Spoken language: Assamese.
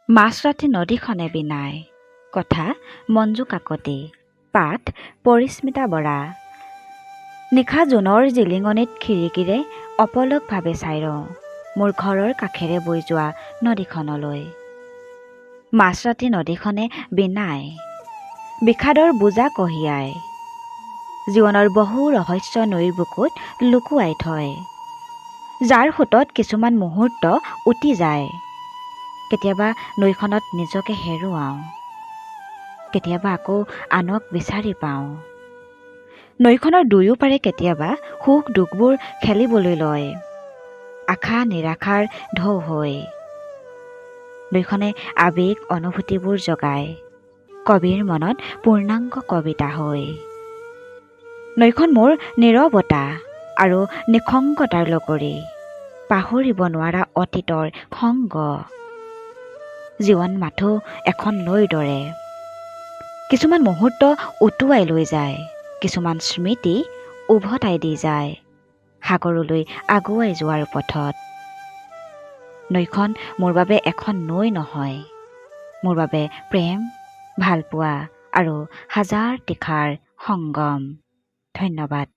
মাছৰাতি নদীখনে বিনাই। কথা মঞ্জু কাকতি। পাঠ পৰিস্মিতা বৰা। নিশা জোনৰ জিলিঙনিত খিৰিকীৰে অপলকভাৱে চাই ৰওঁ মোৰ ঘৰৰ কাষেৰে বৈ যোৱা নদীখনলৈ। মাছৰাতি নদীখনে বিনাই, বিষাদৰ বোজা কঢ়িয়াই, জীৱনৰ বহু ৰহস্য নৈৰ বুকুত লুকুৱাই থয়, যাৰ সোঁতত কিছুমান মুহূৰ্ত উটি যায়। কেতিয়াবা নৈখনত নিজকে হেৰুৱাওঁ, কেতিয়াবা আকৌ আনক বিচাৰি পাওঁ। নৈখনৰ দুয়োপাৰে কেতিয়াবা সুখ দুখবোৰ খেলিবলৈ লয়, আশা নিৰাশাৰ ঢৌ হৈ। নৈখনে আৱেগ অনুভূতিবোৰ জগায়, কবিৰ মনত পূৰ্ণাংগ কবিতা হৈ। নৈখন মোৰ নীৰৱতা আৰু নিসংগতাৰ লগৰী, পাহৰিব নোৱাৰা অতীতৰ সংগ। জীৱন মাথো এখন নৈৰ দৰে, কিছুমান মুহূৰ্ত উটুৱাই লৈ যায়, কিছুমান স্মৃতি উভতাই দি যায় সাগৰলৈ আগুৱাই যোৱাৰ পথত। নৈখন মোৰ বাবে এখন নৈ নহয়, মোৰ বাবে প্ৰেম, ভালপোৱা আৰু হাজাৰ তীখাৰ সংগম। ধন্যবাদ।